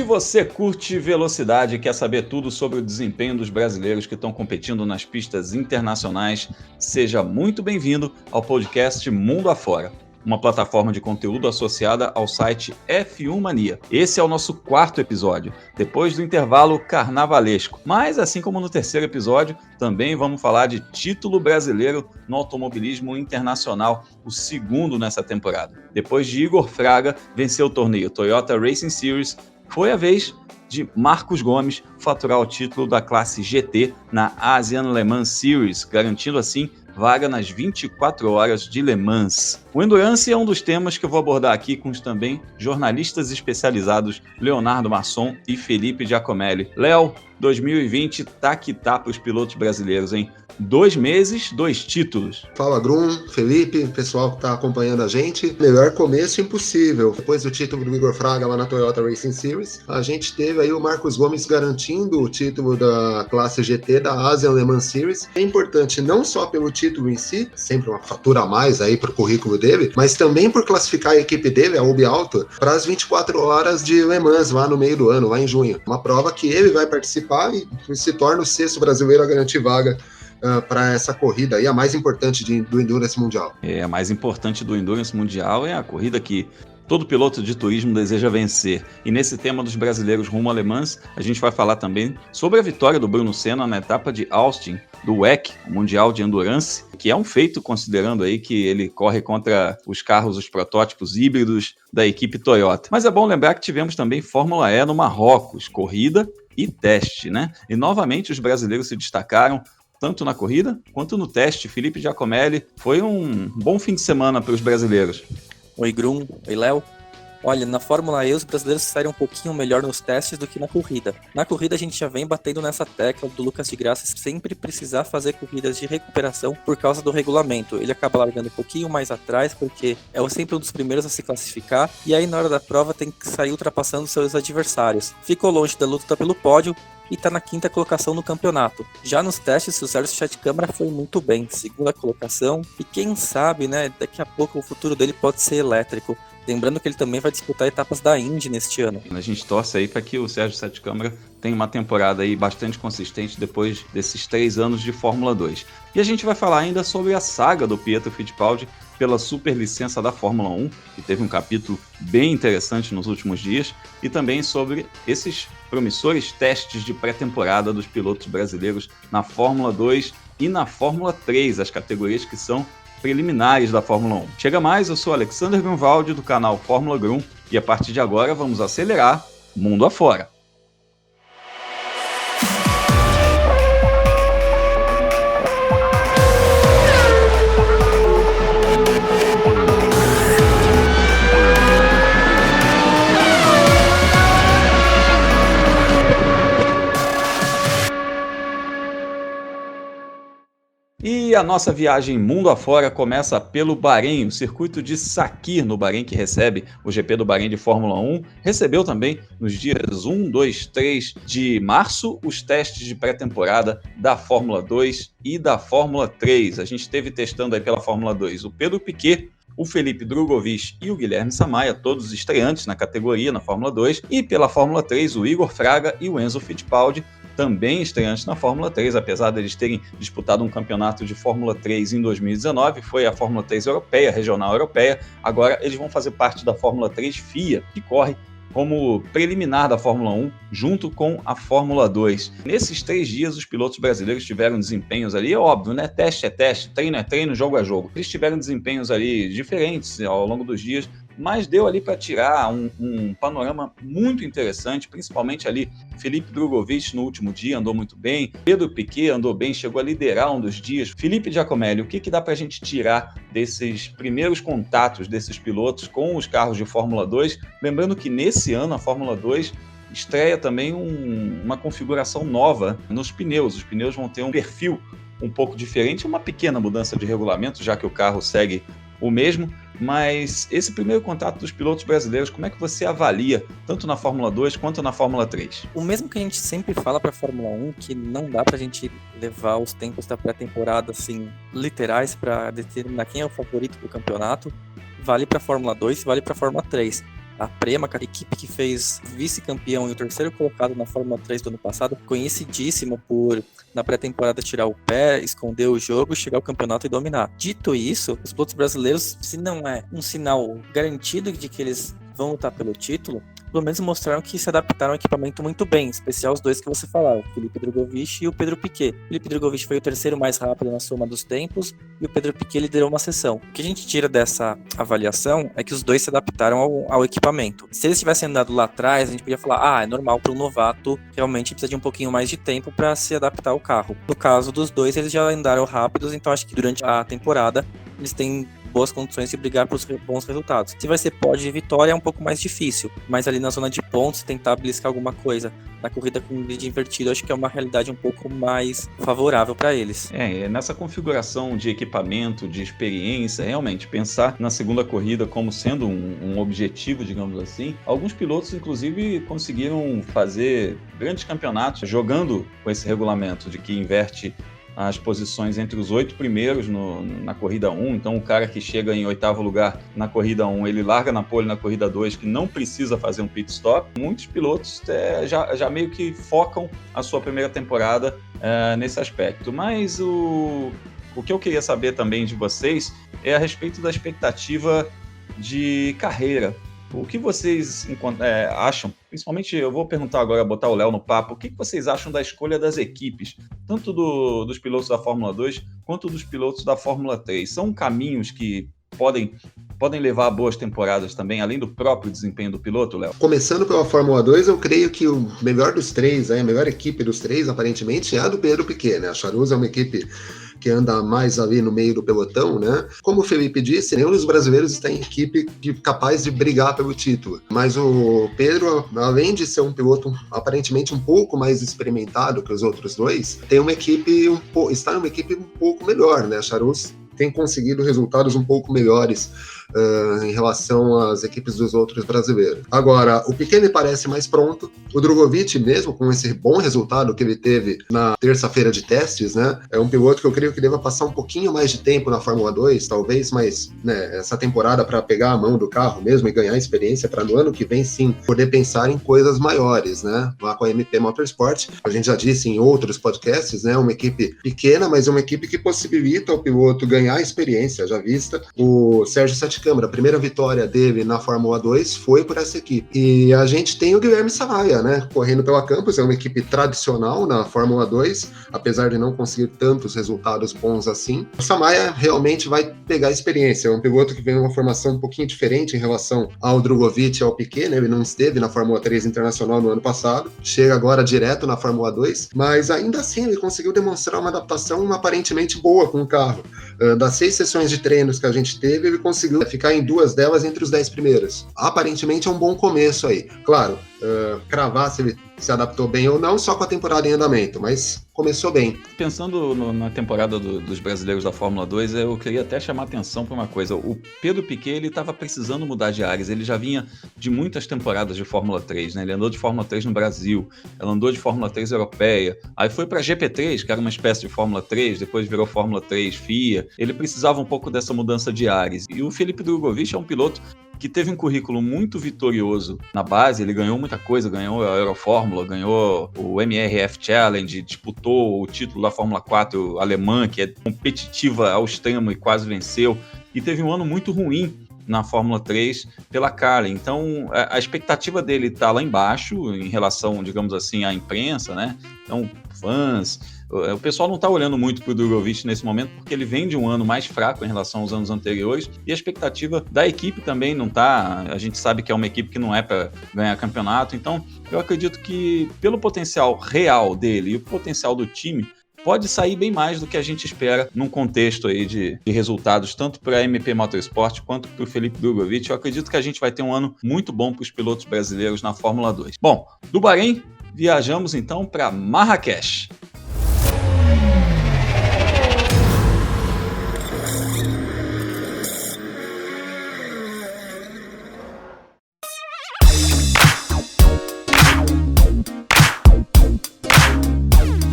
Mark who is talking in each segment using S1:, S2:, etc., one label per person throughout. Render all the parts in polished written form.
S1: você curte velocidade e quer saber tudo sobre o desempenho dos brasileiros que estão competindo nas pistas internacionais, seja muito bem-vindo ao podcast Mundo Afora, uma plataforma de conteúdo associada ao site F1 Mania. Esse é o nosso 4º episódio, depois do intervalo carnavalesco. Mas, assim como no 3º episódio, também vamos falar de título brasileiro no automobilismo internacional, o 2º nessa temporada. Depois de Igor Fraga vencer o torneio Toyota Racing Series, foi a vez de Marcos Gomes faturar o título da classe GT na Asian Le Mans Series, garantindo assim vaga nas 24 horas de Le Mans. O Endurance é um dos temas que eu vou abordar aqui com os também jornalistas especializados Leonardo Masson e Felipe Giacomelli. Léo, 2020 tá que tá para os pilotos brasileiros, hein? 2 meses, 2 títulos.
S2: Fala, Grum, Felipe, pessoal que tá acompanhando a gente. Melhor começo impossível. Depois do título do Igor Fraga lá na Toyota Racing Series, a gente teve aí o Marcos Gomes garantindo o título da classe GT da Asian Le Mans Series. É importante não só pelo título em si, sempre uma fatura a mais aí pro currículo dele, mas também por classificar a equipe dele, a UB Auto, para as 24 horas de Le Mans lá no meio do ano, lá em junho. Uma prova que ele vai participar e se torna o 6º brasileiro a garantir vaga para essa corrida aí, a mais importante do Endurance Mundial.
S1: A mais importante do Endurance Mundial é a corrida que todo piloto de turismo deseja vencer. E nesse tema dos brasileiros rumo a Le Mans, a gente vai falar também sobre a vitória do Bruno Senna na etapa de Austin, do WEC, o Mundial de Endurance, que é um feito considerando aí que ele corre contra os carros, os protótipos híbridos da equipe Toyota. Mas é bom lembrar que tivemos também Fórmula E no Marrocos, corrida e teste, né? E novamente os brasileiros se destacaram tanto na corrida quanto no teste. Felipe Giacomelli, foi um bom fim de semana para os brasileiros.
S3: Oi, Grum. Oi, Léo. Olha, na Fórmula E os brasileiros saíram um pouquinho melhor nos testes do que na corrida. Na corrida a gente já vem batendo nessa tecla do Lucas de Graça sempre precisar fazer corridas de recuperação por causa do regulamento. Ele acaba largando um pouquinho mais atrás porque é sempre um dos primeiros a se classificar e aí na hora da prova tem que sair ultrapassando seus adversários. Ficou longe da luta pelo pódio e está na 5ª colocação no campeonato. Já nos testes, o Sérgio Sete Câmara foi muito bem, 2ª colocação, e quem sabe, né, daqui a pouco o futuro dele pode ser elétrico. Lembrando que ele também vai disputar etapas da Indy neste ano.
S1: A gente torce aí para que o Sérgio Sete Câmara tenha uma temporada aí bastante consistente depois desses 3 anos de Fórmula 2. E a gente vai falar ainda sobre a saga do Pietro Fittipaldi pela superlicença da Fórmula 1, que teve um capítulo bem interessante nos últimos dias, e também sobre esses promissores testes de pré-temporada dos pilotos brasileiros na Fórmula 2 e na Fórmula 3, as categorias que são preliminares da Fórmula 1. Chega mais, eu sou Alexander Grunwald do canal Fórmula Grum e a partir de agora vamos acelerar mundo afora. E a nossa viagem mundo afora começa pelo Bahrein, o circuito de Sakhir no Bahrein, que recebe o GP do Bahrein de Fórmula 1. Recebeu também nos dias 1, 2, 3 de março os testes de pré-temporada da Fórmula 2 e da Fórmula 3. A gente esteve testando aí pela Fórmula 2 o Pedro Piquet, o Felipe Drugovich e o Guilherme Samaia, todos estreantes na categoria, na Fórmula 2, e pela Fórmula 3 o Igor Fraga e o Enzo Fittipaldi, também estreantes na Fórmula 3, apesar deles terem disputado um campeonato de Fórmula 3 em 2019, foi a Fórmula 3 europeia, regional europeia, agora eles vão fazer parte da Fórmula 3 FIA, que corre como preliminar da Fórmula 1, junto com a Fórmula 2. Nesses 3 dias, os pilotos brasileiros tiveram desempenhos ali, é óbvio, né? Teste é teste, treino é treino, jogo é jogo. Eles tiveram desempenhos ali diferentes ao longo dos dias, mas deu ali para tirar um panorama muito interessante, principalmente ali Felipe Drugovich no último dia andou muito bem, Pedro Piquet andou bem, chegou a liderar um dos dias. Felipe Giacomelli, o que dá para a gente tirar desses primeiros contatos desses pilotos com os carros de Fórmula 2? Lembrando que nesse ano a Fórmula 2 estreia também uma configuração nova nos pneus. Os pneus vão ter um perfil um pouco diferente, uma pequena mudança de regulamento, já que o carro segue o mesmo, mas esse primeiro contato dos pilotos brasileiros, como é que você avalia, tanto na Fórmula 2 quanto na Fórmula 3?
S3: O mesmo que a gente sempre fala para a Fórmula 1, que não dá para a gente levar os tempos da pré-temporada assim, literais para determinar quem é o favorito do campeonato, vale para a Fórmula 2 e vale para a Fórmula 3. A Prema, a equipe que fez vice-campeão e o terceiro colocado na Fórmula 3 do ano passado, conhecidíssima por, na pré-temporada, tirar o pé, esconder o jogo, chegar ao campeonato e dominar. Dito isso, os pilotos brasileiros, se não é um sinal garantido de que eles vão lutar pelo título, pelo menos mostraram que se adaptaram ao equipamento muito bem, em especial os dois que você falava, o Felipe Drogovic e o Pedro Piquet. O Felipe Drogovic foi o terceiro mais rápido na soma dos tempos e o Pedro Piquet liderou uma sessão. O que a gente tira dessa avaliação é que os dois se adaptaram ao equipamento. Se eles tivessem andado lá atrás, a gente podia falar, é normal para um novato realmente precisa de um pouquinho mais de tempo para se adaptar ao carro. No caso dos dois, eles já andaram rápidos, então acho que durante a temporada eles têm boas condições de brigar por bons resultados. Se vai ser pódio e vitória é um pouco mais difícil, mas ali na zona de pontos, tentar beliscar alguma coisa na corrida com grid invertido, acho que é uma realidade um pouco mais favorável para eles.
S1: Nessa configuração de equipamento, de experiência, realmente, pensar na segunda corrida como sendo um objetivo, digamos assim, alguns pilotos, inclusive, conseguiram fazer grandes campeonatos jogando com esse regulamento de que inverte as posições entre os 8 primeiros na corrida 1, então o cara que chega em 8º lugar na corrida 1, ele larga na pole na corrida 2, que não precisa fazer um pit stop. Muitos pilotos já meio que focam a sua primeira temporada nesse aspecto, mas o que eu queria saber também de vocês é a respeito da expectativa de carreira. O que vocês acham? Principalmente, eu vou perguntar agora, botar o Léo no papo, o que vocês acham da escolha das equipes, tanto dos pilotos da Fórmula 2 quanto dos pilotos da Fórmula 3? São caminhos que podem levar a boas temporadas também, além do próprio desempenho do piloto, Léo?
S2: Começando pela Fórmula 2, eu creio que o melhor dos três, a melhor equipe dos três, aparentemente, é a do Pedro Piquet, né? A Charuza é uma equipe que anda mais ali no meio do pelotão, né? Como o Felipe disse, nenhum dos brasileiros está em equipe capaz de brigar pelo título. Mas o Pedro, além de ser um piloto aparentemente um pouco mais experimentado que os outros dois, tem uma equipe está numa equipe um pouco melhor, né? A Charuza tem conseguido resultados um pouco melhores em relação às equipes dos outros brasileiros. Agora, o Piquet me parece mais pronto. O Drogovic, mesmo com esse bom resultado que ele teve na terça-feira de testes, né, é um piloto que eu creio que deva passar um pouquinho mais de tempo na Fórmula 2, talvez, mas essa temporada para pegar a mão do carro mesmo e ganhar experiência para no ano que vem, sim, poder pensar em coisas maiores, né, lá com a MP Motorsport. A gente já disse em outros podcasts, né, uma equipe pequena, mas uma equipe que possibilita ao piloto ganhar experiência, já vista. O Sérgio Sete Câmara, a primeira vitória dele na Fórmula 2 foi por essa equipe. E a gente tem o Guilherme Samaia, né, correndo pela Campos, é uma equipe tradicional na Fórmula 2, apesar de não conseguir tantos resultados bons assim. O Samaia realmente vai pegar experiência, é um piloto que vem numa formação um pouquinho diferente em relação ao Drogovic e ao Piquet, né, ele não esteve na Fórmula 3 Internacional no ano passado, chega agora direto na Fórmula 2, mas ainda assim ele conseguiu demonstrar uma adaptação aparentemente boa com o carro. Das 6 sessões de treinos que a gente teve, ele conseguiu ficar em 2 delas entre os 10 primeiros. Aparentemente é um bom começo aí. Claro, cravar se ele se adaptou bem ou não, só com a temporada em andamento, mas começou bem.
S1: Pensando na temporada dos brasileiros da Fórmula 2, eu queria até chamar atenção para uma coisa. O Pedro Piquet, ele estava precisando mudar de áreas, ele já vinha de muitas temporadas de Fórmula 3, né? Ele andou de Fórmula 3 no Brasil, ele andou de Fórmula 3 europeia, aí foi para GP3, que era uma espécie de Fórmula 3, depois virou Fórmula 3 FIA. Ele precisava um pouco dessa mudança de áreas. E o Felipe Drogovic é um piloto que teve um currículo muito vitorioso na base, ele ganhou muita coisa, ganhou a Eurofórmula, ganhou o MRF Challenge, disputou o título da Fórmula 4 alemã, que é competitiva ao extremo e quase venceu, e teve um ano muito ruim na Fórmula 3 pela Carlin. Então, a expectativa dele está lá embaixo em relação, digamos assim, à imprensa, né? Então, fãs... O pessoal não está olhando muito para o Drogovic nesse momento porque ele vem de um ano mais fraco em relação aos anos anteriores e a expectativa da equipe também não está. A gente sabe que é uma equipe que não é para ganhar campeonato, então eu acredito que pelo potencial real dele e o potencial do time, pode sair bem mais do que a gente espera num contexto aí de resultados, tanto para a MP Motorsport quanto para o Felipe Drogovic. Eu acredito que a gente vai ter um ano muito bom para os pilotos brasileiros na Fórmula 2. Bom, do Bahrein, viajamos então para Marrakech.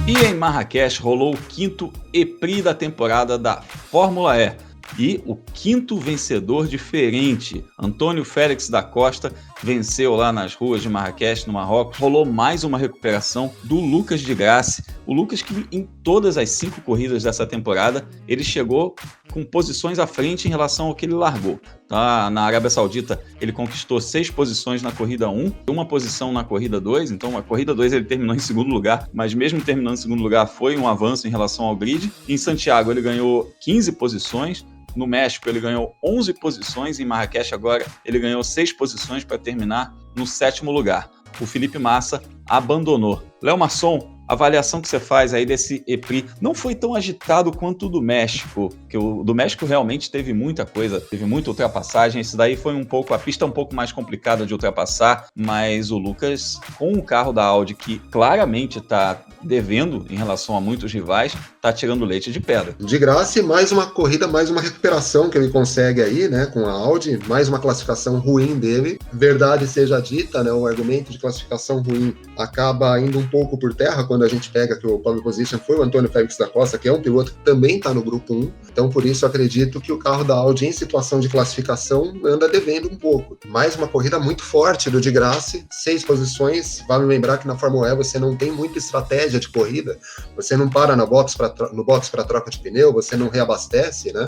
S1: E em Marrakech rolou o 5º E-Prix da temporada da Fórmula E. E o quinto vencedor diferente, Antônio Félix da Costa, venceu lá nas ruas de Marrakech, no Marrocos. Rolou mais uma recuperação do Lucas de Grassi. O Lucas que em todas as 5 corridas dessa temporada, ele chegou com posições à frente em relação ao que ele largou. Tá? Na Arábia Saudita, ele conquistou 6 posições na corrida 1, uma posição na corrida 2, então a corrida 2 ele terminou em segundo lugar, mas mesmo terminando em segundo lugar foi um avanço em relação ao grid. Em Santiago ele ganhou 15 posições, no México ele ganhou 11 posições, em Marrakech agora ele ganhou 6 posições para terminar no 7º lugar. O Felipe Massa abandonou. Léo Masson, a avaliação que você faz aí desse EPRI não foi tão agitado quanto o do México, que o do México realmente teve muita coisa, teve muita ultrapassagem. Esse daí foi a pista um pouco mais complicada de ultrapassar, mas o Lucas, com o carro da Audi, que claramente está devendo em relação a muitos rivais, está tirando leite de pedra.
S2: De graça, mais uma corrida, mais uma recuperação que ele consegue aí, né, com a Audi, mais uma classificação ruim dele. Verdade seja dita, né, o argumento de classificação ruim acaba indo um pouco por terra quando a gente pega que o pole position foi o Antônio Félix da Costa, que é um piloto que também está no grupo 1. Então, por isso, acredito que o carro da Audi, em situação de classificação, anda devendo um pouco. Mais uma corrida muito forte do de graça, 6 posições. Vale lembrar que na Fórmula E você não tem muita estratégia de corrida, você não para no box para troca de pneu, você não reabastece, né?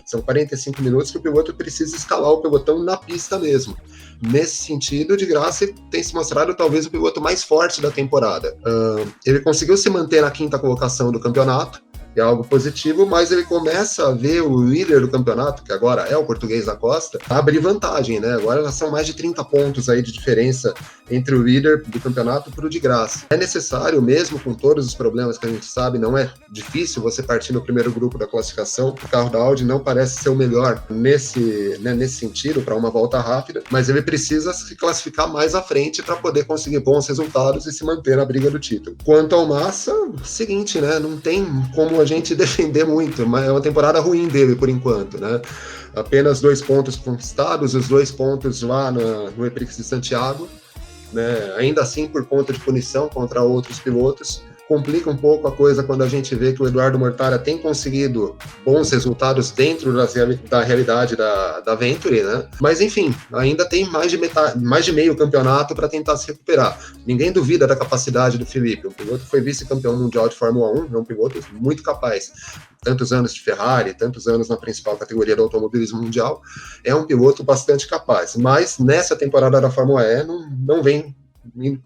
S2: São 45 minutos que o piloto precisa escalar o pelotão na pista mesmo. Nesse sentido, de graça, tem se mostrado talvez o piloto mais forte da temporada. Ele conseguiu se manter na 5ª colocação do campeonato, é algo positivo, mas ele começa a ver o líder do campeonato, que agora é o Português da Costa, abrir vantagem, né? Agora já são mais de 30 pontos aí de diferença entre o líder do campeonato para o de graça. É necessário, mesmo com todos os problemas que a gente sabe, não é difícil você partir no primeiro grupo da classificação. O carro da Audi não parece ser o melhor nesse sentido, para uma volta rápida, mas ele precisa se classificar mais à frente para poder conseguir bons resultados e se manter na briga do título. Quanto ao Massa, seguinte, né? Não tem como a gente defender muito, mas é uma temporada ruim dele por enquanto, né? Apenas 2 pontos conquistados, os 2 pontos lá no EPRIX de Santiago, né? Ainda assim por conta de punição contra outros pilotos. Complica um pouco a coisa quando a gente vê que o Eduardo Mortara tem conseguido bons resultados dentro da realidade da Venturi, né? Mas enfim, ainda tem mais de meio campeonato para tentar se recuperar. Ninguém duvida da capacidade do Felipe. O piloto foi vice-campeão mundial de Fórmula 1, é um piloto muito capaz. Tantos anos de Ferrari, tantos anos na principal categoria do automobilismo mundial, é um piloto bastante capaz. Mas nessa temporada da Fórmula E não vem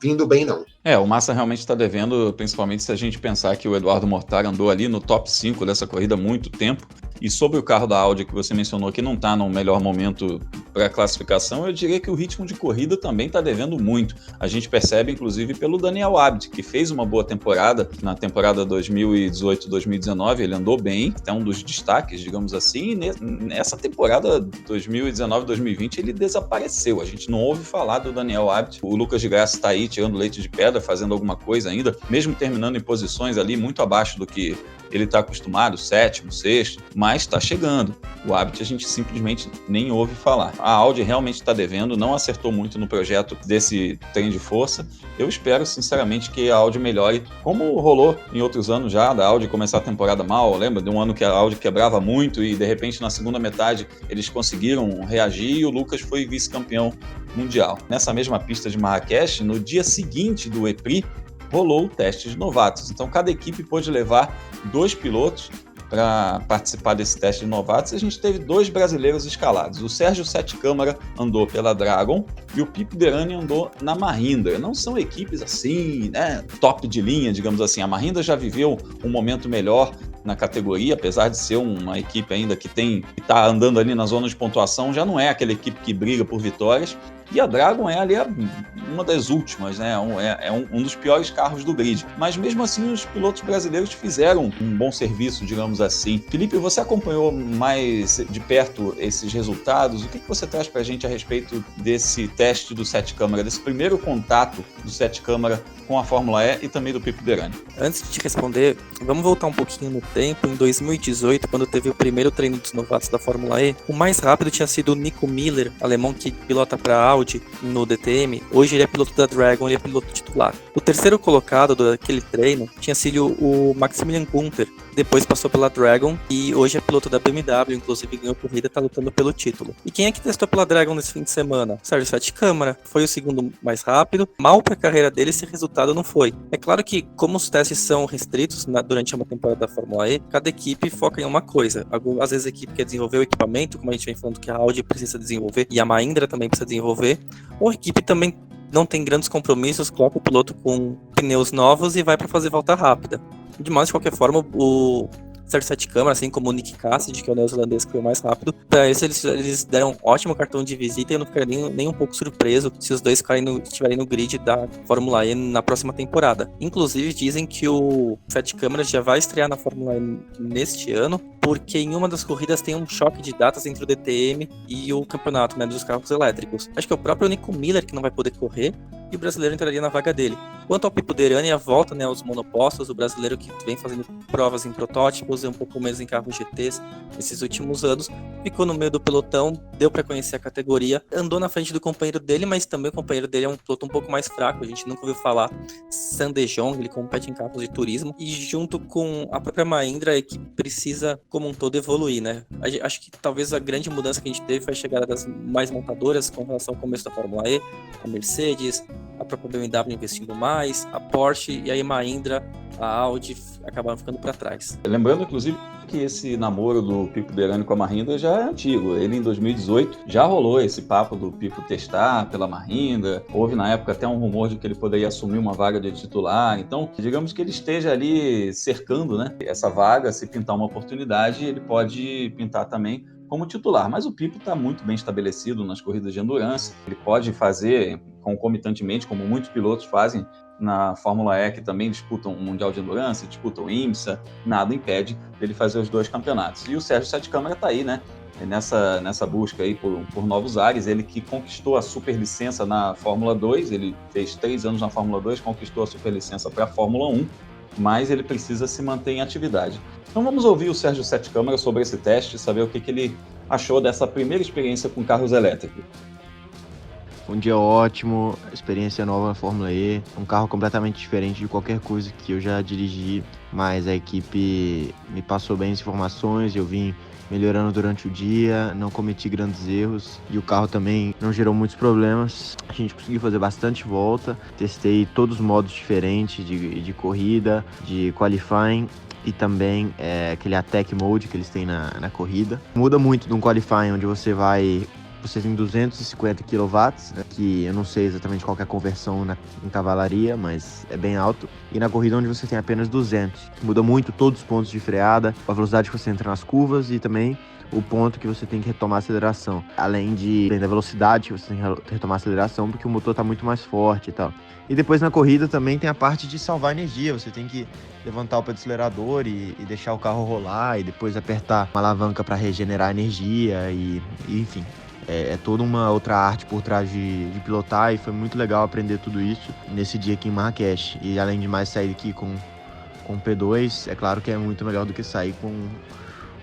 S2: vindo bem, não.
S1: O Massa realmente está devendo, principalmente se a gente pensar que o Eduardo Mortara andou ali no top 5 dessa corrida há muito tempo. E sobre o carro da Audi que você mencionou que não está no melhor momento para a classificação, eu diria que o ritmo de corrida também está devendo muito. A gente percebe, inclusive, pelo Daniel Abd, que fez uma boa temporada na temporada 2018-2019, ele andou bem, é um dos destaques, digamos assim, e nessa temporada 2019-2020 ele desapareceu. A gente não ouve falar do Daniel Abd. O Lucas de Grassi está aí tirando leite de pedra, fazendo alguma coisa ainda, mesmo terminando em posições ali muito abaixo do que ele está acostumado, 7º, 6º, mas está chegando. O Abd a gente simplesmente nem ouve falar. A Audi realmente está devendo, não acertou muito no projeto desse trem de força. Eu espero, sinceramente, que a Audi melhore, como rolou em outros anos já, da Audi começar a temporada mal. Lembra de um ano que a Audi quebrava muito e, de repente, na segunda metade, eles conseguiram reagir e o Lucas foi vice-campeão mundial. Nessa mesma pista de Marrakech, no dia seguinte do EPRI, rolou o teste de novatos. Então, cada equipe pôde levar 2 pilotos para participar desse teste de novatos. A gente teve 2 brasileiros escalados. O Sérgio Sete Câmara andou pela Dragon e o Pipo Derani andou na Mahindra. Não são equipes assim, né, top de linha, digamos assim. A Mahindra já viveu um momento melhor na categoria, apesar de ser uma equipe ainda que está andando ali na zona de pontuação, já não é aquela equipe que briga por vitórias. E a Dragon é ali uma das últimas, né? É um dos piores carros do grid. Mas mesmo assim, os pilotos brasileiros fizeram um bom serviço, digamos assim. Felipe, você acompanhou mais de perto esses resultados? O que você traz para a gente a respeito desse teste do Sete Câmara, desse primeiro contato do Sete Câmara com a Fórmula E e também do Pipo Derani?
S3: Antes de te responder, vamos voltar um pouquinho no tempo. Em 2018, quando teve o primeiro treino dos novatos da Fórmula E, o mais rápido tinha sido o Nico Miller, alemão que pilota para a Audi no DTM. Hoje ele é piloto da Dragon, ele é piloto titular. O terceiro colocado daquele treino tinha sido o Maximilian Gunther, depois passou pela Dragon e hoje é piloto da BMW, inclusive ganhou corrida, tá lutando pelo título. E quem é que testou pela Dragon nesse fim de semana? Sérgio Sete Câmara, foi o segundo mais rápido, mal pra carreira dele esse resultado não foi. É claro que como os testes são restritos durante uma temporada da Fórmula E, cada equipe foca em uma coisa. Às vezes a equipe quer desenvolver o equipamento, como a gente vem falando que a Audi precisa desenvolver e a Mahindra também precisa desenvolver, ou a equipe também não tem grandes compromissos, coloca o piloto com pneus novos e vai para fazer volta rápida. De qualquer forma, o Sérgio Sete Câmara, assim como o Nick Cassidy, que é o neozelandês que foi o mais rápido, para eles deram um ótimo cartão de visita e eu não ficaria nem um pouco surpreso se os dois estiverem no grid da Fórmula E na próxima temporada. Inclusive, dizem que o Sete Câmara já vai estrear na Fórmula E neste ano, porque em uma das corridas tem um choque de datas entre o DTM e o campeonato, né, dos carros elétricos. Acho que é o próprio Nico Miller que não vai poder correr e o brasileiro entraria na vaga dele. Quanto ao Pipo Derani, a volta, né, aos monopostos, o brasileiro que vem fazendo provas em protótipos e um pouco menos em carros GTs nesses últimos anos, ficou no meio do pelotão, deu para conhecer a categoria, andou na frente do companheiro dele, mas também o companheiro dele é um piloto um pouco mais fraco, a gente nunca ouviu falar. Sandejong, ele compete em carros de turismo, e junto com a própria Mahindra, que precisa, como um todo, evoluir, né? Acho que talvez a grande mudança que a gente teve foi a chegada das mais montadoras com relação ao começo da Fórmula E, a Mercedes, a própria BMW investindo mais, a Porsche e a Mahindra, a Audi acabaram ficando para trás.
S1: Lembrando, inclusive, que esse namoro do Pipo Derani com a Mahindra já é antigo. Ele, em 2018, já rolou esse papo do Pipo testar pela Mahindra. Houve, na época, até um rumor de que ele poderia assumir uma vaga de titular. Então, digamos que ele esteja ali cercando, né, essa vaga. Se pintar uma oportunidade, ele pode pintar também como titular, mas o Pipo está muito bem estabelecido nas corridas de endurance, ele pode fazer concomitantemente, como muitos pilotos fazem na Fórmula E, que também disputam o Mundial de Endurance, disputam o IMSA, nada impede dele fazer os dois campeonatos. E o Sérgio Sete Câmara está aí, né, nessa busca aí por novos ares, ele que conquistou a superlicença na Fórmula 2, ele fez 3 anos na Fórmula 2, conquistou a superlicença para a Fórmula 1, mas ele precisa se manter em atividade. Então vamos ouvir o Sérgio Sete Câmara sobre esse teste, saber o que ele achou dessa primeira experiência com carros elétricos.
S4: Um dia ótimo, experiência nova na Fórmula E, um carro completamente diferente de qualquer coisa que eu já dirigi, mas a equipe me passou bem as informações, eu vim melhorando durante o dia, não cometi grandes erros e o carro também não gerou muitos problemas. A gente conseguiu fazer bastante volta, testei todos os modos diferentes de corrida, de qualifying e também aquele attack mode que eles têm na corrida. Muda muito de um qualifying onde você tem 250 kW, né, que eu não sei exatamente qual que é a conversão em cavalaria, mas é bem alto. E na corrida onde você tem apenas 200. Muda muito todos os pontos de freada, a velocidade que você entra nas curvas e também o ponto que você tem que retomar a aceleração. Além da velocidade que você tem que retomar a aceleração, porque o motor está muito mais forte e tal. E depois na corrida também tem a parte de salvar energia. Você tem que levantar o pé do acelerador e deixar o carro rolar e depois apertar uma alavanca para regenerar energia e enfim. É toda uma outra arte por trás de pilotar e foi muito legal aprender tudo isso nesse dia aqui em Marrakech. E além de mais sair aqui com P2, é claro que é muito melhor do que sair com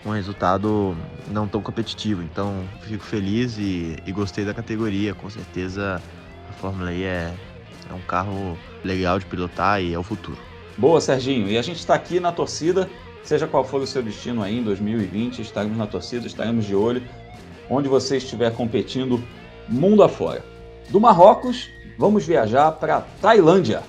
S4: um resultado não tão competitivo. Então fico feliz e gostei da categoria. Com certeza a Fórmula E é um carro legal de pilotar e é o futuro.
S1: Boa, Serginho. E a gente está aqui na torcida, seja qual for o seu destino aí em 2020, estaremos na torcida, estaremos de olho onde você estiver competindo mundo afora. Do Marrocos, vamos viajar para Tailândia.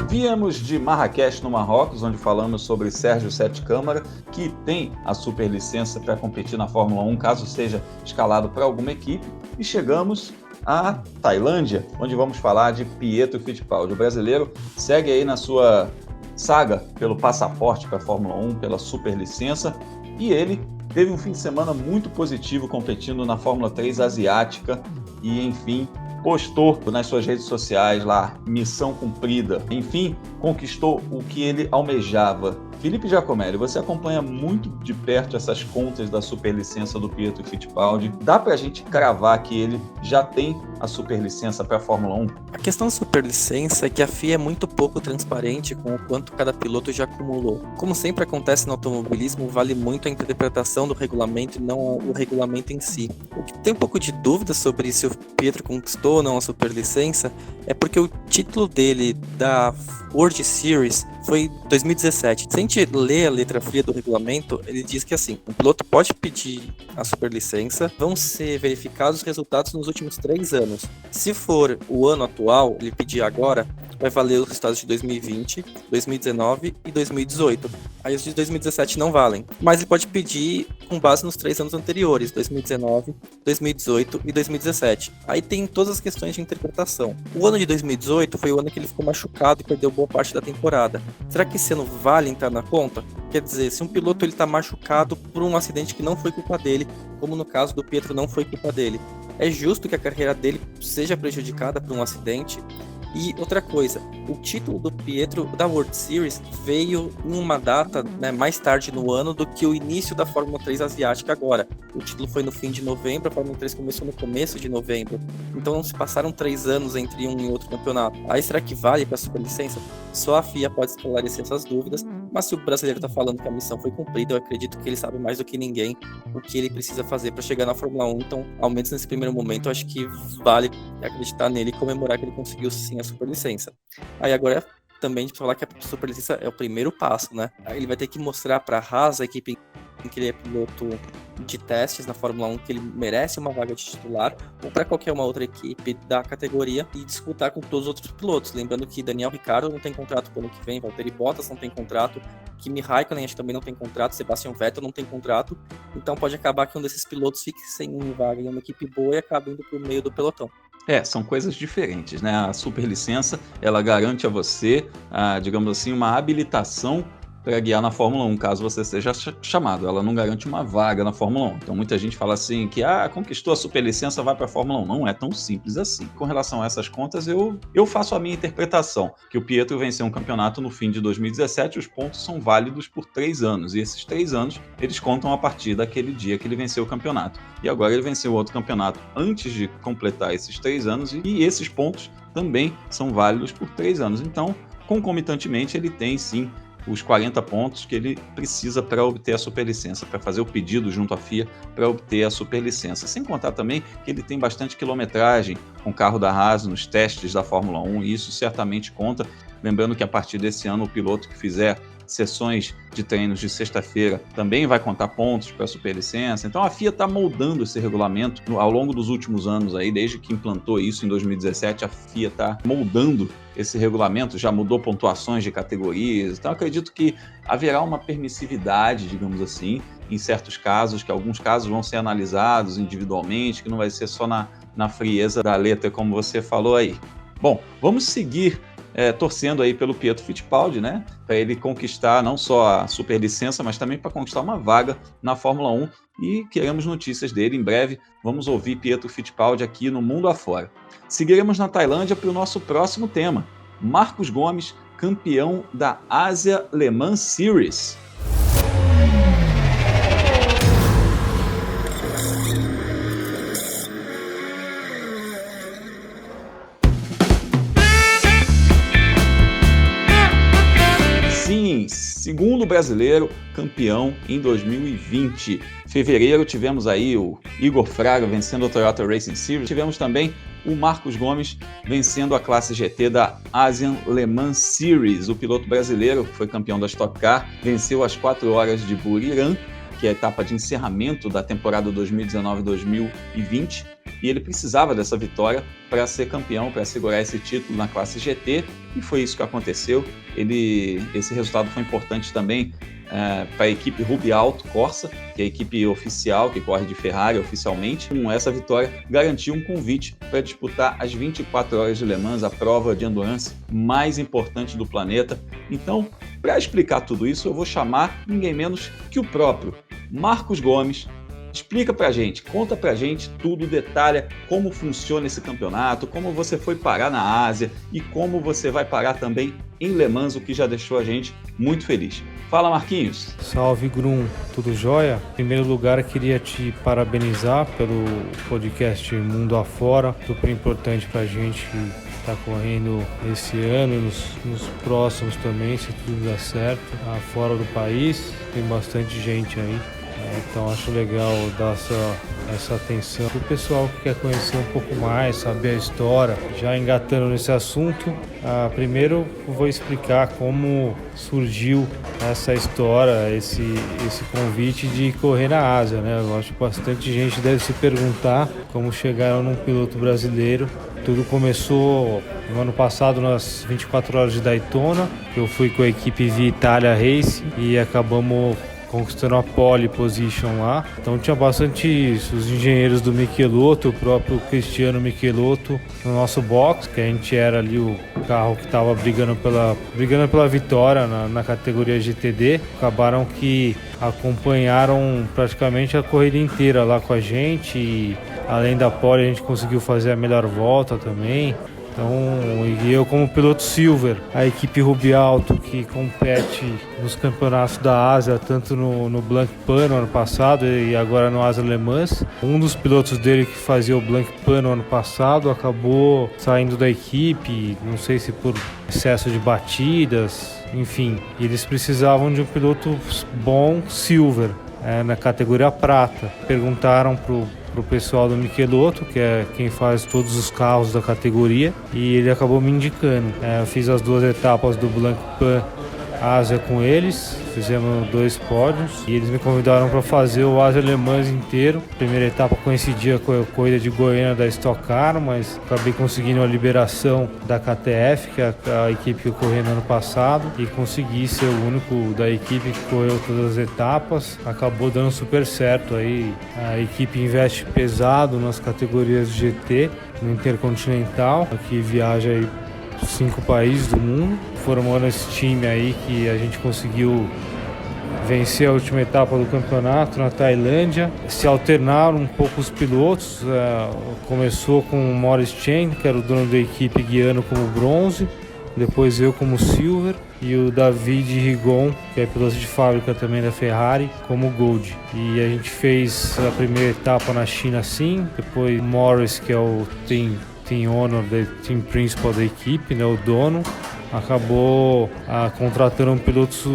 S1: Viemos de Marrakech, no Marrocos, onde falamos sobre Sérgio Sete Câmara, que tem a superlicença para competir na Fórmula 1, caso seja escalado para alguma equipe, e chegamos à Tailândia, onde vamos falar de Pietro Fittipaldi. O brasileiro segue aí na sua saga pelo passaporte para a Fórmula 1, pela superlicença, e ele teve um fim de semana muito positivo competindo na Fórmula 3 asiática e, enfim, postou nas suas redes sociais lá, missão cumprida. Enfim, conquistou o que ele almejava. Felipe Giacomelli, você acompanha muito de perto essas contas da superlicença do Pietro Fittipaldi. Dá pra gente cravar que ele já tem a superlicença para a Fórmula 1?
S3: A questão da superlicença é que a FIA é muito pouco transparente com o quanto cada piloto já acumulou. Como sempre acontece no automobilismo, vale muito a interpretação do regulamento e não o regulamento em si. O que tem um pouco de dúvida sobre se o Pietro conquistou ou não a superlicença é porque o título dele da World Series foi em 2017. Se a gente ler a letra fria do regulamento, ele diz que assim, o piloto pode pedir a superlicença, vão ser verificados os resultados nos últimos 3 anos. Se for o ano atual, ele pedir agora, vai valer os resultados de 2020, 2019 e 2018. Aí os de 2017 não valem. Mas ele pode pedir com base nos 3 anos anteriores, 2019, 2018 e 2017. Aí tem todas as questões de interpretação. O ano de 2018 foi o ano que ele ficou machucado e perdeu boa parte da temporada. Será que esse ano vale entrar na conta? Quer dizer, se um piloto ele tá machucado por um acidente que não foi culpa dele, como no caso do Pietro não foi culpa dele, é justo que a carreira dele seja prejudicada por um acidente? E outra coisa, o título do Pietro da World Series veio em uma data, né, mais tarde no ano do que o início da Fórmula 3 asiática agora. O título foi no fim de novembro, a Fórmula 3 começou no começo de novembro. Então não se passaram 3 anos entre um e outro campeonato. Aí será que vale para a superlicença? Só a FIA pode esclarecer essas dúvidas, mas se o brasileiro está falando que a missão foi cumprida, eu acredito que ele sabe mais do que ninguém o que ele precisa fazer para chegar na Fórmula 1. Então, ao menos nesse primeiro momento, eu acho que vale acreditar nele e comemorar que ele conseguiu sim a superlicença. Aí agora também de falar que a superlicença é o primeiro passo, né? Aí ele vai ter que mostrar para a Haas, a equipe em que ele é piloto de testes na Fórmula 1, que ele merece uma vaga de titular, ou para qualquer uma outra equipe da categoria e disputar com todos os outros pilotos. Lembrando que Daniel Ricciardo não tem contrato para o ano que vem, Valtteri Bottas não tem contrato, Kimi Raikkonen acho que também não tem contrato, Sebastian Vettel não tem contrato, então pode acabar que um desses pilotos fique sem vaga em uma equipe boa e acabe indo para o meio do pelotão.
S1: São coisas diferentes, né? A superlicença, ela garante a você, digamos assim, uma habilitação para guiar na Fórmula 1, caso você seja chamado. Ela não garante uma vaga na Fórmula 1. Então muita gente fala assim que conquistou a superlicença, vai para a Fórmula 1. Não é tão simples assim. Com relação a essas contas, eu faço a minha interpretação, que o Pietro venceu um campeonato no fim de 2017, os pontos são válidos por 3 anos, e esses 3 anos, eles contam a partir daquele dia que ele venceu o campeonato. E agora ele venceu outro campeonato antes de completar esses 3 anos, e esses pontos também são válidos por 3 anos. Então, concomitantemente, ele tem sim os 40 pontos que ele precisa para obter a superlicença, para fazer o pedido junto à FIA para obter a superlicença. Sem contar também que ele tem bastante quilometragem com o carro da Haas nos testes da Fórmula 1, e isso certamente conta. Lembrando que a partir desse ano o piloto que fizer sessões de treinos de sexta-feira também vai contar pontos para a superlicença. Então a FIA está moldando esse regulamento ao longo dos últimos anos, aí, desde que implantou isso em 2017, a FIA está moldando esse regulamento, já mudou pontuações de categorias. Então acredito que haverá uma permissividade, digamos assim, em certos casos, que alguns casos vão ser analisados individualmente, que não vai ser só na frieza da letra, como você falou aí. Bom, vamos seguir torcendo aí pelo Pietro Fittipaldi, né? Para ele conquistar não só a superlicença, mas também para conquistar uma vaga na Fórmula 1. E queremos notícias dele em breve. Vamos ouvir Pietro Fittipaldi aqui no Mundo Afora. Seguiremos na Tailândia para o nosso próximo tema. Marcos Gomes, campeão da Asia Le Mans Series. Sim, segundo brasileiro campeão em 2020. Em fevereiro tivemos aí o Igor Fraga vencendo a Toyota Racing Series. Tivemos também o Marcos Gomes vencendo a classe GT da Asian Le Mans Series. O piloto brasileiro, que foi campeão da Stock Car, venceu as 4 horas de Buriram, que é a etapa de encerramento da temporada 2019-2020, e ele precisava dessa vitória para ser campeão, para segurar esse título na classe GT, e foi isso que aconteceu. Esse resultado foi importante também para a equipe Rubialto Corsa, que é a equipe oficial que corre de Ferrari oficialmente. Com essa vitória, garantiu um convite para disputar as 24 horas de Le Mans, a prova de endurance mais importante do planeta. Então, para explicar tudo isso, eu vou chamar ninguém menos que o próprio Marcos Gomes. Explica pra gente, conta pra gente tudo, detalha como funciona esse campeonato, como você foi parar na Ásia e como você vai parar também em Le Mans, o que já deixou a gente muito feliz. Fala, Marquinhos.
S5: Salve, Grum, tudo jóia? Em primeiro lugar, queria te parabenizar pelo podcast Mundo Afora, super importante pra gente que tá correndo esse ano e nos próximos também, se tudo der certo. Fora do país, tem bastante gente aí. Então acho legal dar essa atenção pro pessoal que quer conhecer um pouco mais, saber a história. Já engatando nesse assunto, primeiro vou explicar como surgiu essa história, esse convite de correr na Ásia, né? Eu acho que bastante gente deve se perguntar como chegaram num piloto brasileiro. Tudo começou no ano passado nas 24 horas de Daytona. Eu fui com a equipe Via Itália Race e acabamos conquistando a pole position lá. Então tinha bastante os engenheiros do Michelotto, o próprio Cristiano Michelotto no nosso box, que a gente era ali o carro que estava brigando pela vitória na categoria GTD. Acabaram que acompanharam praticamente a corrida inteira lá com a gente e além da pole a gente conseguiu fazer a melhor volta também. Então, e eu como piloto Silver, a equipe Rubialto que compete nos campeonatos da Ásia, tanto no Blancpain no ano passado e agora no Ásia Le Mans. Um dos pilotos dele que fazia o Blancpain no ano passado acabou saindo da equipe, não sei se por excesso de batidas, enfim. E eles precisavam de um piloto bom Silver, na categoria prata. Perguntaram pro pessoal do Michelotto, que é quem faz todos os carros da categoria, e ele acabou me indicando. Eu fiz as 2 etapas do Blancpain Ásia com eles, fizemos 2 pódios e eles me convidaram para fazer o Ásia Le Mans inteiro. A primeira etapa coincidia com a corrida de Goiânia da Stock Car, mas acabei conseguindo a liberação da KTF, que é a equipe que eu corri no ano passado, e consegui ser o único da equipe que correu todas as etapas. Acabou dando super certo aí. A equipe investe pesado nas categorias de GT, no Intercontinental, que viaja aí 5 países do mundo, formando esse time aí que a gente conseguiu vencer a última etapa do campeonato na Tailândia. Se alternaram um pouco os pilotos, começou com o Maurice Chen, que era o dono da equipe, guiando como bronze, depois eu como silver e o David Rigon, que é piloto de fábrica também da Ferrari, como gold. E a gente fez a primeira etapa na China assim, depois o Morris, que é o Team Honor, Team Principal da equipe, né, o dono, acabou contratando um piloto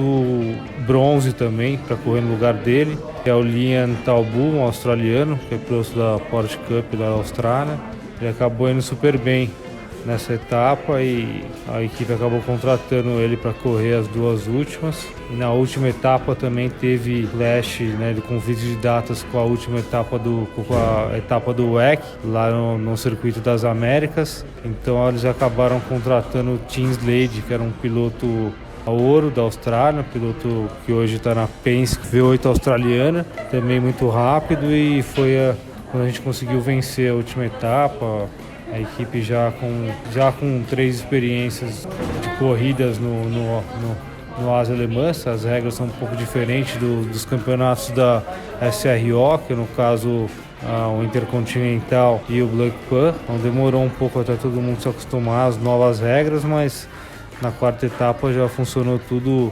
S5: bronze também para correr no lugar dele, que é o Liam Talbu, um australiano, que é piloto da Porsche Cup da Austrália. Ele acabou indo super bem nessa etapa e a equipe acabou contratando ele para correr as 2 últimas. E na última etapa também teve clash, né, de convite de datas com a última etapa do WEC, lá no Circuito das Américas. Então eles acabaram contratando o Tim Slade, que era um piloto a ouro da Austrália, piloto que hoje está na Penske V8 australiana, também muito rápido, e foi quando a gente conseguiu vencer a última etapa. A equipe já com 3 experiências de corridas no Ásia Le Mans. As regras são um pouco diferentes dos campeonatos da SRO, que no caso o Intercontinental e o Blancpain. Então demorou um pouco até todo mundo se acostumar às novas regras, mas na 4ª etapa já funcionou tudo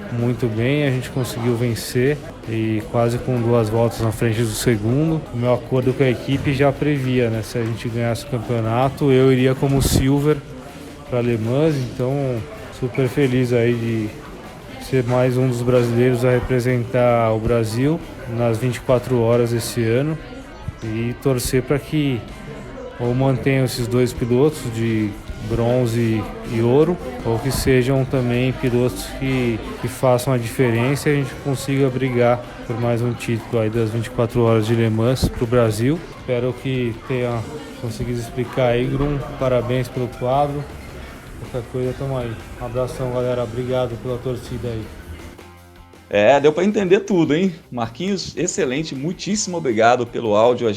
S5: muito bem, a gente conseguiu vencer e quase com 2 voltas na frente do segundo. O meu acordo com a equipe já previa, né? Se a gente ganhasse o campeonato, eu iria como silver para Le Mans, então super feliz aí de ser mais um dos brasileiros a representar o Brasil nas 24 horas esse ano e torcer para que ou mantenham esses 2 pilotos de bronze e ouro, ou que sejam também pilotos que façam a diferença e a gente consiga brigar por mais um título aí das 24 horas de Le Mans para o Brasil. Espero que tenha conseguido explicar aí, Grum. Parabéns pelo quadro. Qualquer coisa, tamo aí. Um abração, galera. Obrigado pela torcida aí.
S1: Deu para entender tudo, hein? Marquinhos, excelente. Muitíssimo obrigado pelo áudio.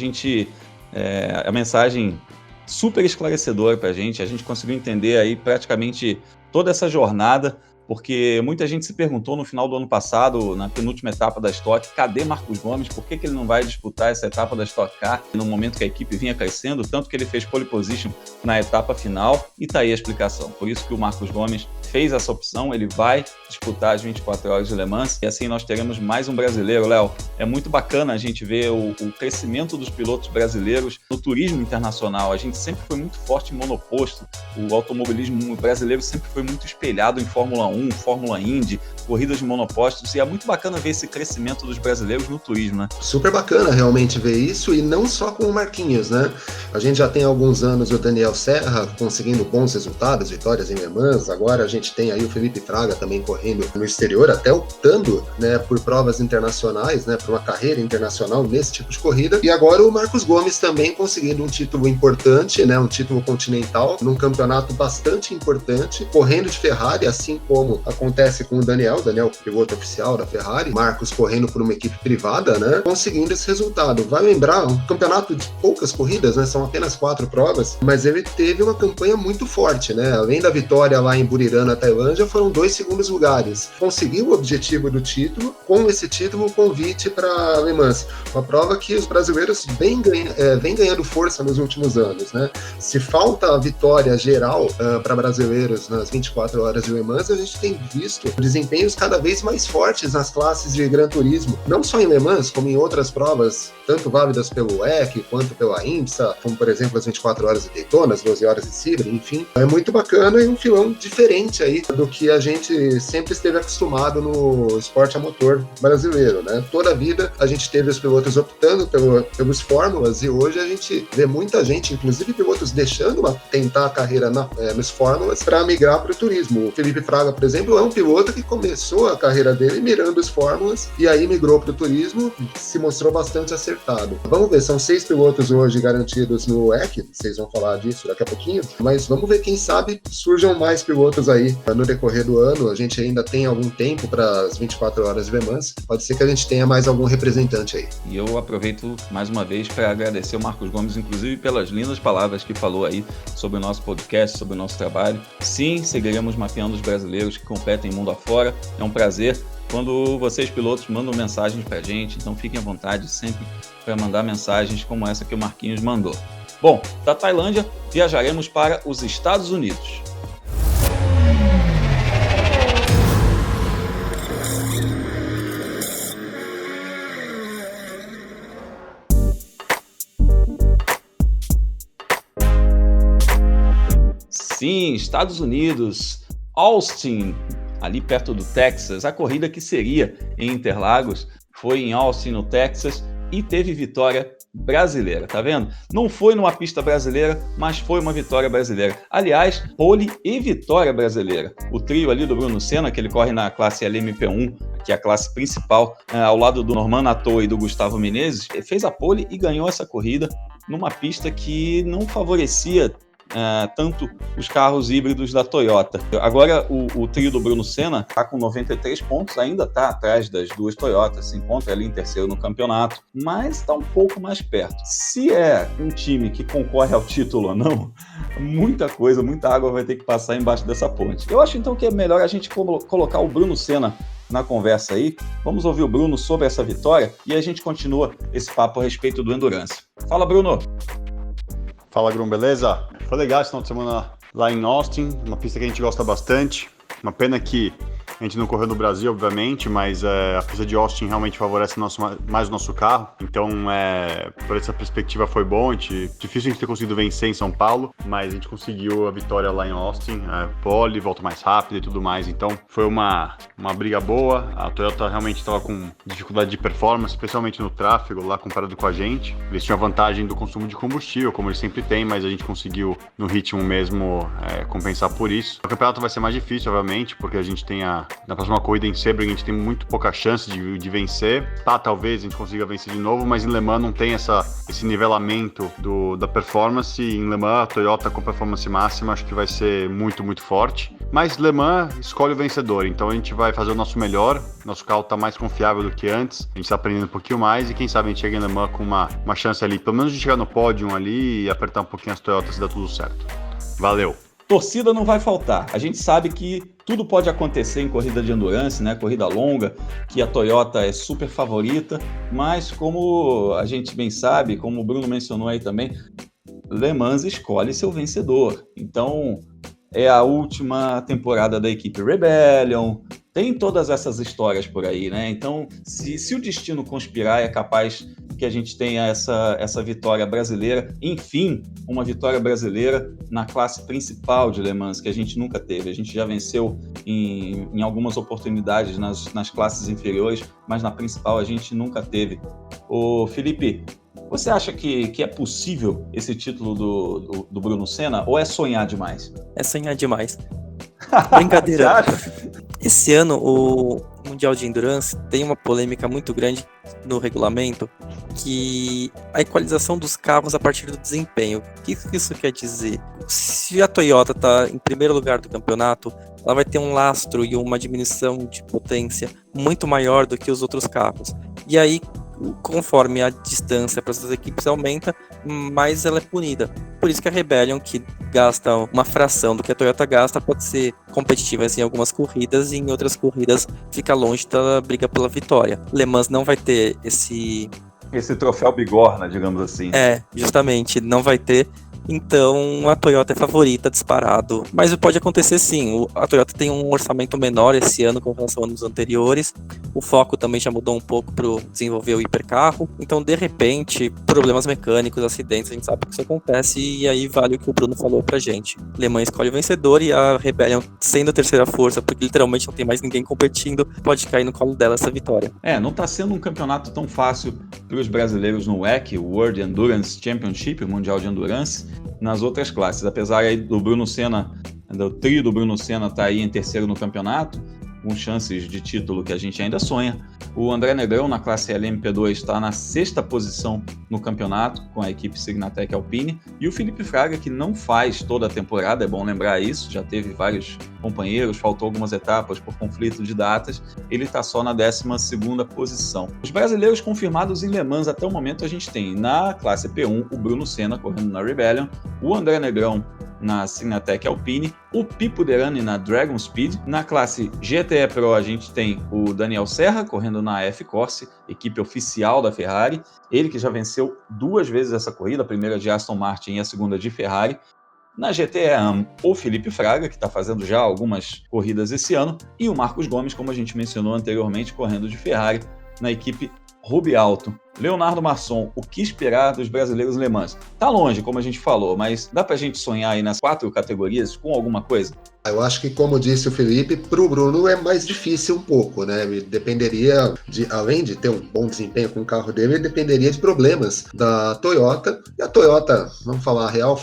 S1: A mensagem super esclarecedora para a gente conseguiu entender aí praticamente toda essa jornada, porque muita gente se perguntou no final do ano passado, na penúltima etapa da Stock, cadê Marcos Gomes? Por que ele não vai disputar essa etapa da Stock Car no momento que a equipe vinha crescendo, tanto que ele fez pole position na etapa final, e tá aí a explicação. Por isso que o Marcos Gomes fez essa opção, ele vai disputar as 24 horas de Le Mans, e assim nós teremos mais um brasileiro, Léo. É muito bacana a gente ver o crescimento dos pilotos brasileiros no turismo internacional. A gente sempre foi muito forte em monoposto, o automobilismo brasileiro sempre foi muito espelhado em Fórmula 1, Fórmula Indy, corridas de monopostos, e é muito bacana ver esse crescimento dos brasileiros no turismo, né?
S2: Super bacana realmente ver isso, e não só com o Marquinhos, né? A gente já tem há alguns anos o Daniel Serra conseguindo bons resultados, vitórias em Le Mans, agora a gente tem aí o Felipe Fraga também correndo no exterior, até optando, né, por provas internacionais, né, por uma carreira internacional nesse tipo de corrida, e agora o Marcos Gomes também conseguindo um título importante, né, um título continental, num campeonato bastante importante, correndo de Ferrari, assim como acontece com o Daniel, piloto oficial da Ferrari, Marcos correndo por uma equipe privada, né, conseguindo esse resultado. Vai lembrar, um campeonato de poucas corridas, né, são apenas 4 provas, mas ele teve uma campanha muito forte, né, além da vitória lá em Buriram, na Tailândia, foram 2 segundos lugares. Conseguiu o objetivo do título, com esse título o convite para Le Mans, uma prova que os brasileiros vem ganhando força nos últimos anos, né, se falta a vitória geral para brasileiros nas 24 horas de Le Mans, a gente tem visto desempenhos cada vez mais fortes nas classes de Gran Turismo, não só em Le Mans, como em outras provas, tanto válidas pelo WEC quanto pela IMSA, como por exemplo as 24 horas de Daytona, as 12 horas de Sebring, enfim. É muito bacana e um filão diferente aí do que a gente sempre esteve acostumado no esporte a motor brasileiro, né? Toda a vida a gente teve os pilotos optando pelos fórmulas, e hoje a gente vê muita gente, inclusive pilotos deixando tentar a carreira nos fórmulas para migrar para o turismo. O Felipe Fraga, por exemplo, é um piloto que começou a carreira dele mirando os fórmulas e aí migrou para o turismo, se mostrou bastante acertado. Vamos ver, são 6 pilotos hoje garantidos no WEC, vocês vão falar disso daqui a pouquinho, mas vamos ver, quem sabe surjam mais pilotos aí no decorrer do ano. A gente ainda tem algum tempo para as 24 horas de Le Mans, pode ser que a gente tenha mais algum representante aí.
S1: E eu aproveito mais uma vez para agradecer o Marcos Gomes, inclusive pelas lindas palavras que falou aí sobre o nosso podcast, sobre o nosso trabalho. Sim, seguiremos mapeando os brasileiros que competem mundo afora. É um prazer quando vocês, pilotos, mandam mensagens pra gente, então fiquem à vontade sempre para mandar mensagens como essa que o Marquinhos mandou. Bom, da Tailândia, viajaremos para os Estados Unidos. Sim, Estados Unidos, Austin, ali perto do Texas. A corrida que seria em Interlagos foi em Austin, no Texas, e teve vitória brasileira, tá vendo? Não foi numa pista brasileira, mas foi uma vitória brasileira. Aliás, pole e vitória brasileira. O trio ali do Bruno Senna, que ele corre na classe LMP1, que é a classe principal, ao lado do Norman Nato e do Gustavo Menezes, fez a pole e ganhou essa corrida numa pista que não favorecia tanto os carros híbridos da Toyota. Agora o trio do Bruno Senna está com 93 pontos, ainda está atrás das duas Toyotas, se encontra ali em terceiro no campeonato, mas está um pouco mais perto. Se é um time que concorre ao título ou não, muita água vai ter que passar embaixo dessa ponte. Eu acho então que é melhor a gente colocar o Bruno Senna na conversa aí. Vamos ouvir o Bruno sobre essa vitória e a gente continua esse papo a respeito do Endurance. Fala, Bruno!
S6: Fala, Grum, beleza? Foi legal esse final de semana lá em Austin, uma pista que a gente gosta bastante. Uma pena que a gente não correu no Brasil, obviamente, mas a pista de Austin realmente favorece mais o nosso carro. Então, por essa perspectiva foi bom. Difícil a gente ter conseguido vencer em São Paulo, mas a gente conseguiu a vitória lá em Austin. Pole, volta mais rápida e tudo mais. Então, foi uma briga boa. A Toyota realmente estava com dificuldade de performance, especialmente no tráfego lá comparado com a gente. Eles tinham a vantagem do consumo de combustível, como eles sempre têm, mas a gente conseguiu, no ritmo mesmo, compensar por isso. O campeonato vai ser mais difícil, obviamente, porque a gente tem na próxima corrida em Sebring, a gente tem muito pouca chance de vencer. Talvez a gente consiga vencer de novo, mas em Le Mans não tem esse nivelamento da performance. Em Le Mans, a Toyota com performance máxima, acho que vai ser muito, muito forte. Mas Le Mans escolhe o vencedor, então a gente vai fazer o nosso melhor. Nosso carro está mais confiável do que antes, a gente está aprendendo um pouquinho mais e quem sabe a gente chega em Le Mans com uma chance ali, pelo menos de chegar no pódio ali e apertar um pouquinho as Toyotas e dar tudo certo. Valeu!
S1: torcida não vai faltar. A gente sabe que tudo pode acontecer em corrida de endurance, né? Corrida longa, que a Toyota é super favorita, mas como a gente bem sabe, como o Bruno mencionou aí também, Le Mans escolhe seu vencedor. Então, é a última temporada da equipe Rebellion, tem todas essas histórias por aí, né? Então, se o destino conspirar, é capaz que a gente tenha essa vitória brasileira, enfim, uma vitória brasileira na classe principal de Le Mans, que a gente nunca teve. A gente já venceu em algumas oportunidades nas classes inferiores, mas na principal a gente nunca teve. Ô, Felipe, você acha que é possível esse título do Bruno Senna, ou é sonhar demais?
S3: É sonhar demais. Brincadeira. Esse ano, o Mundial de Endurance tem uma polêmica muito grande no regulamento, que a equalização dos carros a partir do desempenho. O que isso quer dizer? Se a Toyota está em primeiro lugar do campeonato, ela vai ter um lastro e uma diminuição de potência muito maior do que os outros carros. E aí, conforme a distância para essas equipes aumenta, mais ela é punida. Por isso que a Rebellion, que gasta uma fração do que a Toyota gasta, pode ser competitiva em algumas corridas e em outras corridas fica longe da briga pela vitória. Le Mans não vai ter esse
S1: troféu bigorna, digamos assim.
S3: Justamente, não vai ter. Então a Toyota é favorita, disparado. Mas pode acontecer sim. A Toyota tem um orçamento menor esse ano com relação a anos anteriores. O foco também já mudou um pouco para desenvolver o hipercarro. Então, de repente, problemas mecânicos, acidentes, a gente sabe que isso acontece. E aí vale o que o Bruno falou pra gente. Le Mans escolhe o vencedor e a Rebellion, sendo a terceira força, porque literalmente não tem mais ninguém competindo, pode cair no colo dela essa vitória.
S1: Não tá sendo um campeonato tão fácil para os brasileiros no WEC, o World Endurance Championship, o Mundial de Endurance, nas outras classes. Apesar aí do Bruno Senna, do trio do Bruno Senna tá aí em terceiro no campeonato, com chances de título que a gente ainda sonha. O André Negrão, na classe LMP2, está na sexta posição no campeonato, com a equipe Signatec Alpine. E o Felipe Fraga, que não faz toda a temporada, é bom lembrar isso, já teve vários companheiros, faltou algumas etapas por conflito de datas, ele está só na 12ª posição. Os brasileiros confirmados em Le Mans até o momento a gente tem na classe P1 o Bruno Senna correndo na Rebellion, o André Negrão na Signatec Alpine, o Pipo Derani na Dragon Speed. Na classe GTE Pro a gente tem o Daniel Serra correndo na F-Corse, equipe oficial da Ferrari. Ele que já venceu 2 vezes essa corrida, a primeira de Aston Martin e a segunda de Ferrari. Na GTE AM, o Felipe Fraga, que está fazendo já algumas corridas esse ano, e o Marcos Gomes, como a gente mencionou anteriormente, correndo de Ferrari na equipe Ruby Alto. Leonardo Masson, o que esperar dos brasileiros Le Mans? Tá longe, como a gente falou, mas dá pra gente sonhar aí nas 4 categorias com alguma coisa?
S2: Eu acho que, como disse o Felipe, pro Bruno é mais difícil um pouco, né? Ele dependeria além de ter um bom desempenho com o carro dele, ele dependeria de problemas da Toyota. E a Toyota, vamos falar a real,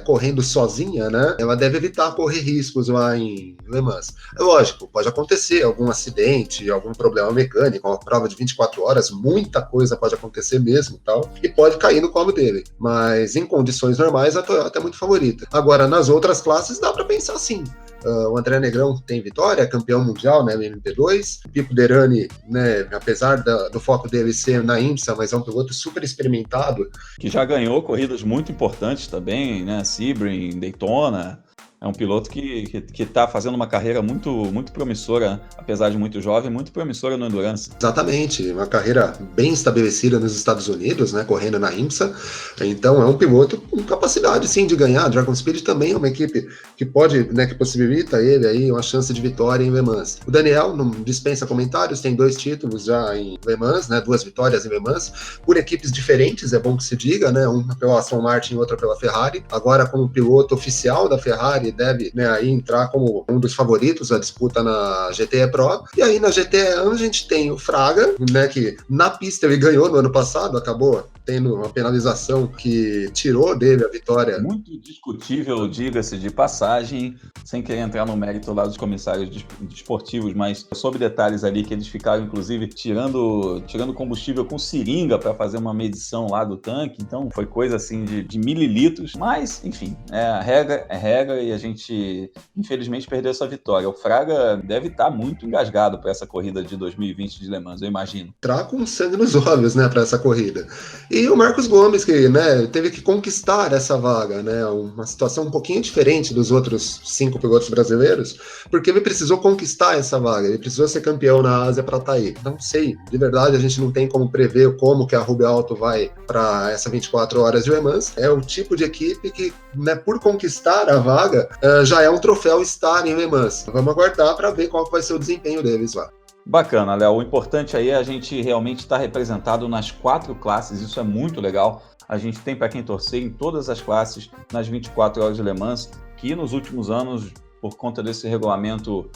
S2: correndo sozinha, né? Ela deve evitar correr riscos lá em Le Mans. É lógico, pode acontecer algum acidente, algum problema mecânico, uma prova de 24 horas, muita coisa pode acontecer mesmo tal, e pode cair no colo dele. Mas em condições normais, a Toyota é muito favorita. Agora, nas outras classes, dá para pensar assim. O André Negrão tem vitória, campeão mundial, né, no MP2. O Pipo Derani, né, apesar do foco dele ser na IMSA, mas é um piloto super experimentado.
S1: Que já ganhou corridas muito importantes também, né, Sebring, Daytona. É um piloto que está fazendo uma carreira muito, muito promissora, apesar de muito jovem, muito promissora no Endurance.
S2: Exatamente, uma carreira bem estabelecida nos Estados Unidos, né, correndo na IMSA. Então é um piloto com capacidade sim de ganhar. A Dragon Speed também é uma equipe que pode, né, que possibilita ele aí uma chance de vitória em Le Mans. O Daniel não dispensa comentários, tem 2 títulos já em Le Mans, né, 2 vitórias em Le Mans, por equipes diferentes, é bom que se diga, né, uma pela Aston Martin e outra pela Ferrari. Agora, como piloto oficial da Ferrari, deve, né, aí entrar como um dos favoritos à disputa na GTE Pro. E aí na GTE a gente tem o Fraga, né, que na pista ele ganhou no ano passado, acabou tendo uma penalização que tirou dele a vitória.
S1: Muito discutível, diga-se de passagem, sem querer entrar no mérito lá dos comissários desportivos, mas soube detalhes ali que eles ficaram, inclusive, tirando combustível com seringa para fazer uma medição lá do tanque, então foi coisa assim de mililitros, mas, enfim, a regra e a gente, infelizmente, perdeu essa vitória. O Fraga deve estar muito engasgado para essa corrida de 2020 de Le Mans, eu imagino.
S2: Tá com sangue nos olhos, né, para essa corrida. E o Marcos Gomes, que, né, teve que conquistar essa vaga, né, uma situação um pouquinho diferente dos outros 5 pilotos brasileiros, porque ele precisou conquistar essa vaga, ele precisou ser campeão na Ásia para estar aí. Não sei, de verdade, a gente não tem como prever como que a Ruby Auto vai para essa 24 horas de Le Mans. É o tipo de equipe que, né, por conquistar a vaga, já é um troféu estar em Le Mans. Vamos aguardar para ver qual vai ser o desempenho deles lá.
S1: Bacana, Léo. O importante aí é a gente realmente estar representado nas 4 classes, isso é muito legal. A gente tem para quem torcer em todas as classes nas 24 horas de Le Mans, que nos últimos anos, por conta desse regulamento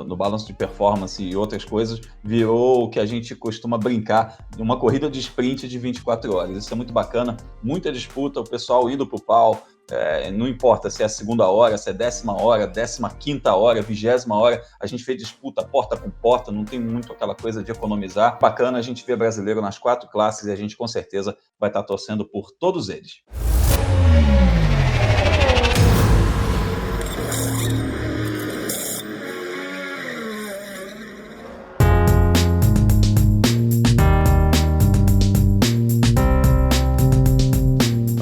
S1: no balanço de performance e outras coisas, virou o que a gente costuma brincar, uma corrida de sprint de 24 horas. Isso é muito bacana, muita disputa, o pessoal indo para o pau, não importa se é a segunda hora, se é 10ª hora, 15ª hora, 20ª hora, a gente fez disputa porta com porta, não tem muito aquela coisa de economizar. Bacana a gente ver brasileiro nas 4 classes e a gente com certeza vai estar torcendo por todos eles.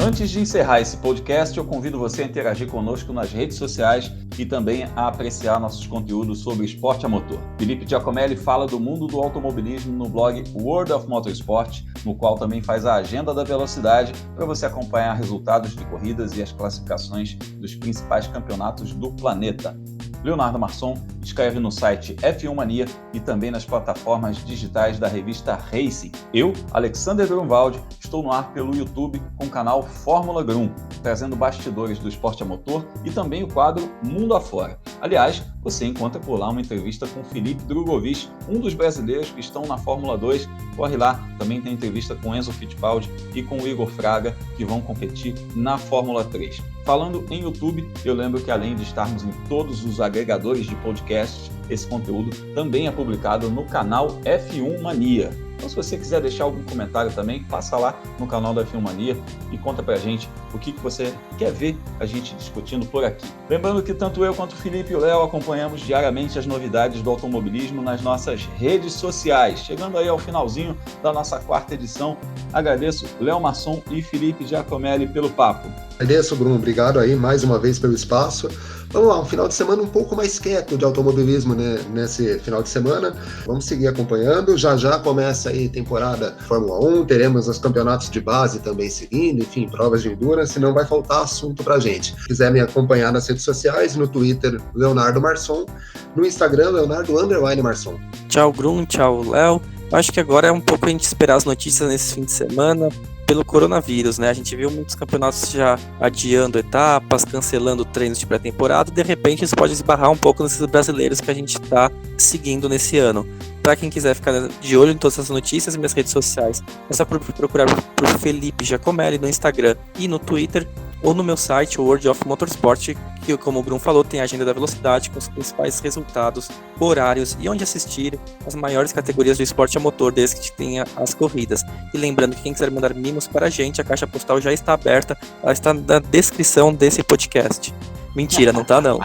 S1: Antes de encerrar esse podcast, eu convido você a interagir conosco nas redes sociais e também a apreciar nossos conteúdos sobre esporte a motor. Felipe Giacomelli fala do mundo do automobilismo no blog World of Motorsport, no qual também faz a agenda da velocidade para você acompanhar resultados de corridas e as classificações dos principais campeonatos do planeta. Leonardo Marçom escreve no site F1 Mania e também nas plataformas digitais da revista Racing. Eu, Alexander Grunwald, estou no ar pelo YouTube com o canal Fórmula Grum, trazendo bastidores do esporte a motor e também o quadro Mundo Afora. Aliás, você encontra por lá uma entrevista com Felipe Drugovich, um dos brasileiros que estão na Fórmula 2. Corre lá, também tem entrevista com Enzo Fittipaldi e com o Igor Fraga, que vão competir na Fórmula 3. Falando em YouTube, eu lembro que além de estarmos em todos os agregadores de podcasts, esse conteúdo também é publicado no canal F1 Mania. Então, se você quiser deixar algum comentário também, passa lá no canal da F1 Mania e conta pra gente o que você quer ver a gente discutindo por aqui. Lembrando que tanto eu quanto o Felipe e o Léo acompanhamos diariamente as novidades do automobilismo nas nossas redes sociais. Chegando aí ao finalzinho da nossa 4ª edição, agradeço Léo Marçom e Felipe Giacomelli pelo papo.
S2: Agradeço, Bruno. Obrigado aí mais uma vez pelo espaço. Vamos lá, um final de semana um pouco mais quieto de automobilismo, né, nesse final de semana. Vamos seguir acompanhando. Já começa aí temporada Fórmula 1, teremos os campeonatos de base também seguindo, enfim, provas de endurance, não vai faltar assunto pra gente. Se quiser me acompanhar nas redes sociais, no Twitter, Leonardo Marçom, no Instagram, Leonardo_Marçom.
S3: Tchau, Grum, tchau, Léo. Acho que agora é um pouco a gente esperar as notícias nesse fim de semana, pelo coronavírus, né? A gente viu muitos campeonatos já adiando etapas, cancelando treinos de pré-temporada, e de repente isso pode esbarrar um pouco nesses brasileiros que a gente está seguindo nesse ano. Para quem quiser ficar de olho em todas essas notícias, minhas redes sociais, é só procurar por Felipe Giacomelli no Instagram e no Twitter, ou no meu site, World of Motorsport, que, como o Grum falou, tem a agenda da velocidade com os principais resultados, horários e onde assistir as maiores categorias do esporte a motor desde que tenha as corridas. E lembrando que quem quiser mandar mimos para a gente, a caixa postal já está aberta, ela está na descrição desse podcast. Mentira, não tá não.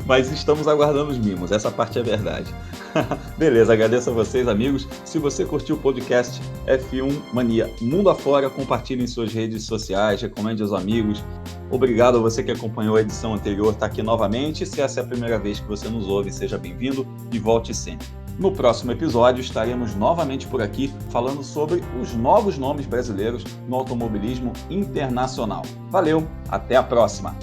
S1: Mas estamos aguardando os mimos, essa parte é verdade. Beleza, agradeço a vocês, amigos. Se você curtiu o podcast F1 Mania Mundo Afora, compartilhe em suas redes sociais, recomende aos amigos. Obrigado a você que acompanhou a edição anterior, está aqui novamente. Se essa é a primeira vez que você nos ouve, seja bem-vindo e volte sempre. No próximo episódio estaremos novamente por aqui falando sobre os novos nomes brasileiros no automobilismo internacional. Valeu, até a próxima!